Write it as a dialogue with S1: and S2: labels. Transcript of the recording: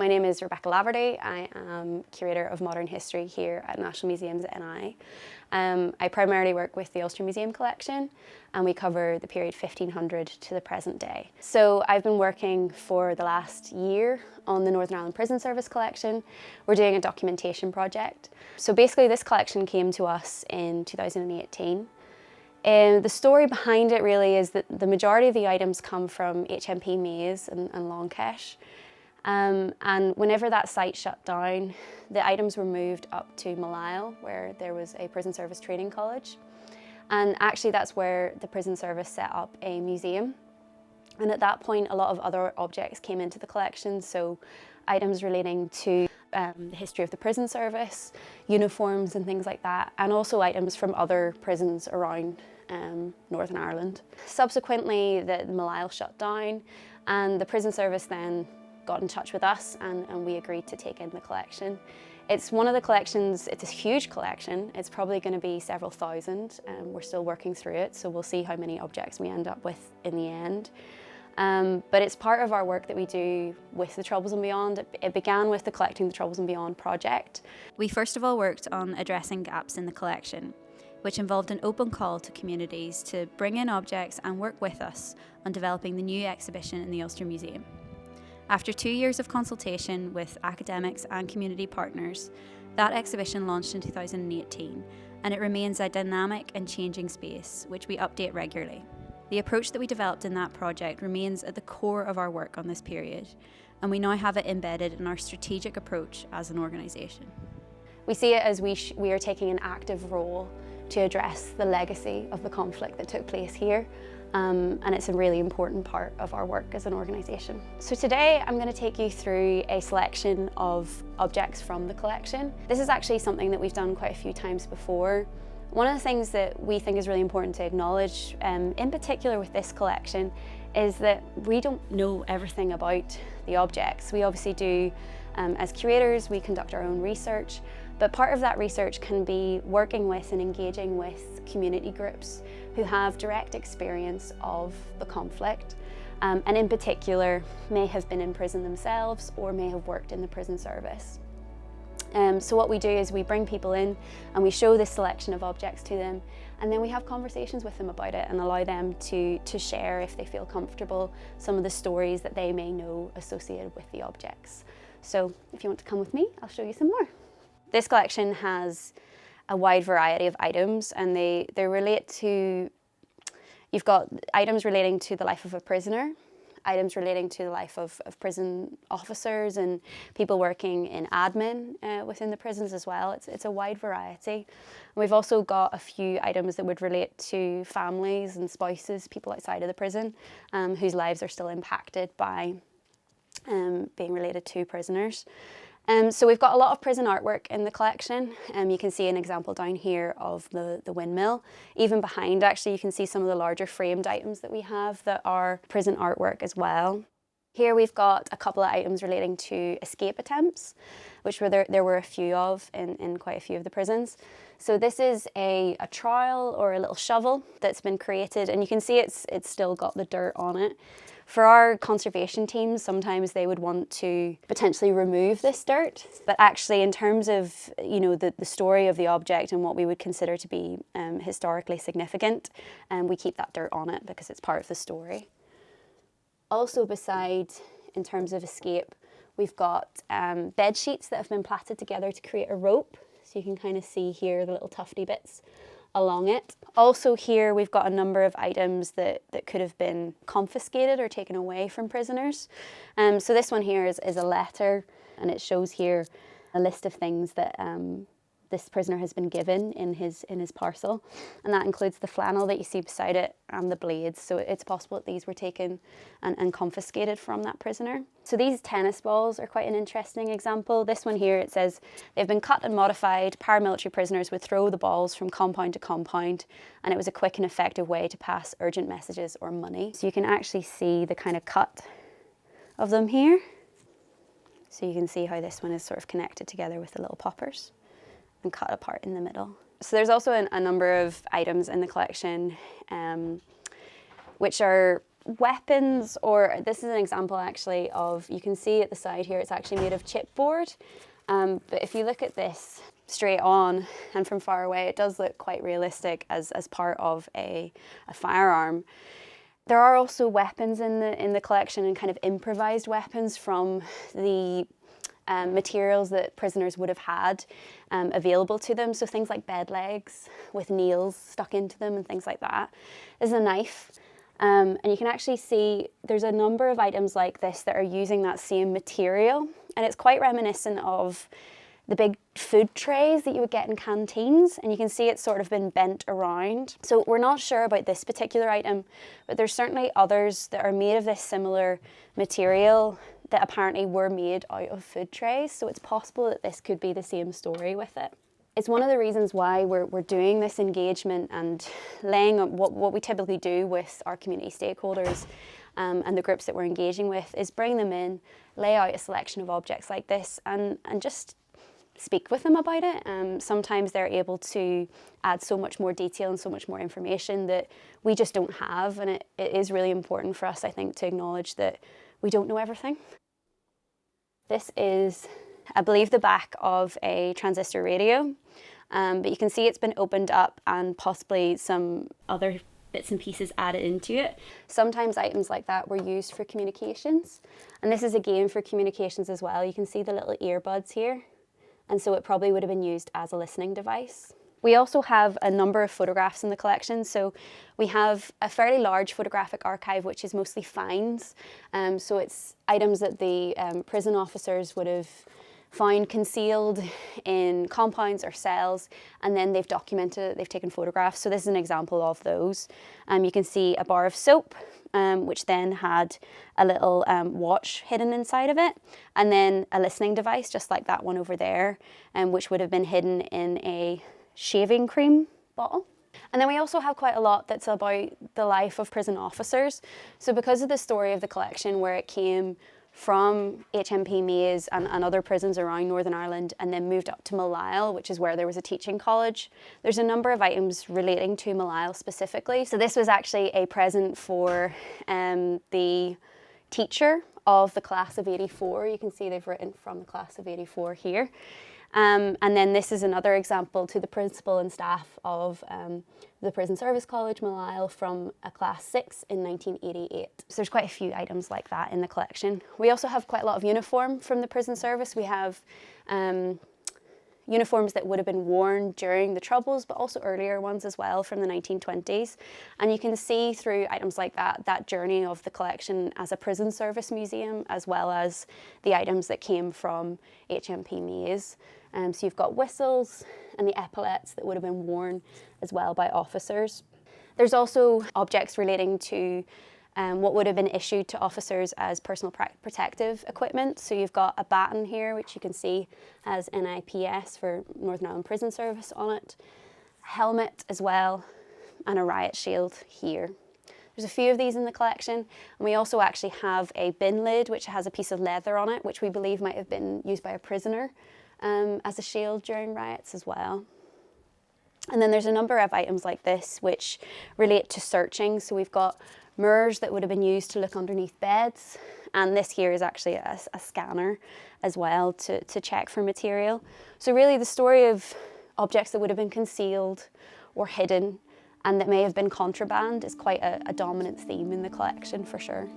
S1: My name is Rebecca Laverty. I am Curator of Modern History here at National Museums NI. I primarily work with the Ulster Museum collection, and we cover the period 1500 to the present day. So I've been working for the last year on the Northern Ireland Prison Service collection. We're doing a documentation project. So basically this collection came to us in 2018. The story behind it really is that the majority of the items come from HMP Maze and Longkesh. And whenever that site shut down, the items were moved up to Malile, where there was a prison service training college. And actually that's where the prison service set up a museum. And at that point, a lot of other objects came into the collection, so items relating to the history of the prison service, uniforms and things like that, and also items from other prisons around Northern Ireland. Subsequently, the Malile shut down, and the prison service then got in touch with us and we agreed to take in the collection. It's one of the collections, it's a huge collection. It's probably going to be several thousand. We're still working through it, so we'll see how many objects we end up with in the end. But it's part of our work that we do with the Troubles and Beyond. It began with the Collecting the Troubles and Beyond project.
S2: We first of all worked on addressing gaps in the collection, which involved an open call to communities to bring in objects and work with us on developing the new exhibition in the Ulster Museum. After 2 years of consultation with academics and community partners, that exhibition launched in 2018, and it remains a dynamic and changing space, which we update regularly. The approach that we developed in that project remains at the core of our work on this period, and we now have it embedded in our strategic approach as an organisation.
S1: We see it as we are taking an active role to address the legacy of the conflict that took place here. And it's a really important part of our work as an organisation. So today I'm going to take you through a selection of objects from the collection. This is actually something that we've done quite a few times before. One of the things that we think is really important to acknowledge, in particular with this collection, is that we don't know everything about the objects. We obviously do, as curators, we conduct our own research, but part of that research can be working with and engaging with community groups who have direct experience of the conflict, and in particular may have been in prison themselves or may have worked in the prison service. So what we do is we bring people in and we show this selection of objects to them, and then we have conversations with them about it and allow them to share, if they feel comfortable, some of the stories that they may know associated with the objects. So if you want to come with me, I'll show you some more. This collection has a wide variety of items, and they relate to, you've got items relating to the life of a prisoner, items relating to the life of prison officers and people working in admin within the prisons as well. It's a wide variety. And we've also got a few items that would relate to families and spouses, people outside of the prison, whose lives are still impacted by being related to prisoners. So we've got a lot of prison artwork in the collection. You can see an example down here of the windmill. Even behind, actually, you can see some of the larger framed items that we have that are prison artwork as well. Here we've got a couple of items relating to escape attempts, which there were a few of in quite a few of the prisons. So this is a trowel or a little shovel that's been created, and you can see it's still got the dirt on it. For our conservation teams, sometimes they would want to potentially remove this dirt, but actually in terms of the story of the object and what we would consider to be historically significant, we keep that dirt on it because it's part of the story. Also beside, in terms of escape, we've got bed sheets that have been plaited together to create a rope. So you can kind of see here the little tufty bits along it. Also here we've got a number of items that could have been confiscated or taken away from prisoners. So this one here is a letter, and it shows here a list of things that this prisoner has been given in his parcel, and that includes the flannel that you see beside it and the blades. So it's possible that these were taken and confiscated from that prisoner. So these tennis balls are quite an interesting example. This one here, it says they've been cut and modified. Paramilitary prisoners would throw the balls from compound to compound, and it was a quick and effective way to pass urgent messages or money. So you can actually see the kind of cut of them here. So you can see how this one is sort of connected together with the little poppers and cut apart in the middle. So there's also a number of items in the collection which are weapons, or this is an example actually of, you can see at the side here, it's actually made of chipboard. But if you look at this straight on and from far away, it does look quite realistic as part of a firearm. There are also weapons in the collection, and kind of improvised weapons from the materials that prisoners would have had available to them. So things like bed legs with nails stuck into them and things like that. There's a knife. And you can actually see there's a number of items like this that are using that same material. And it's quite reminiscent of the big food trays that you would get in canteens, and you can see it's sort of been bent around. So we're not sure about this particular item, but there's certainly others that are made of this similar material that apparently were made out of food trays. So it's possible that this could be the same story with it. It's one of the reasons why we're doing this engagement and laying on what we typically do with our community stakeholders and the groups that we're engaging with, is bring them in, lay out a selection of objects like this, and just speak with them about it. Sometimes they're able to add so much more detail and so much more information that we just don't have, and it is really important for us, I think, to acknowledge that we don't know everything. This is, I believe, the back of a transistor radio, but you can see it's been opened up and possibly some other bits and pieces added into it. Sometimes items like that were used for communications, and this is again for communications as well. You can see the little earbuds here, and so it probably would have been used as a listening device. We also have a number of photographs in the collection. So we have a fairly large photographic archive, which is mostly finds. So it's items that the prison officers would have found concealed in compounds or cells, and then they've documented it, they've taken photographs. So this is an example of those. You can see a bar of soap, which then had a little watch hidden inside of it, and then a listening device, just like that one over there, which would have been hidden in a shaving cream bottle. And then we also have quite a lot that's about the life of prison officers. So because of the story of the collection, where it came from HMP Maze and other prisons around Northern Ireland, and then moved up to Malile, which is where there was a teaching college, there's a number of items relating to Malile specifically. So this was actually a present for the teacher of the class of 84. You can see they've written from the class of 84 here. And then this is another example to the principal and staff of the Prison Service College Malile from a class 6 in 1988. So there's quite a few items like that in the collection. We also have quite a lot of uniform from the prison service. We have uniforms that would have been worn during the Troubles, but also earlier ones as well from the 1920s. And you can see through items like that journey of the collection as a prison service museum, as well as the items that came from HMP Maze. So you've got whistles and the epaulets that would have been worn as well by officers. There's also objects relating to what would have been issued to officers as personal protective equipment. So you've got a baton here, which you can see has NIPS for Northern Ireland Prison Service on it, a helmet as well, and a riot shield here. There's a few of these in the collection, and we also actually have a bin lid which has a piece of leather on it, which we believe might have been used by a prisoner as a shield during riots as well. And then there's a number of items like this which relate to searching. So we've got mirrors that would have been used to look underneath beds, and this here is actually a scanner as well to check for material. So really the story of objects that would have been concealed or hidden and that may have been contraband is quite a dominant theme in the collection for sure.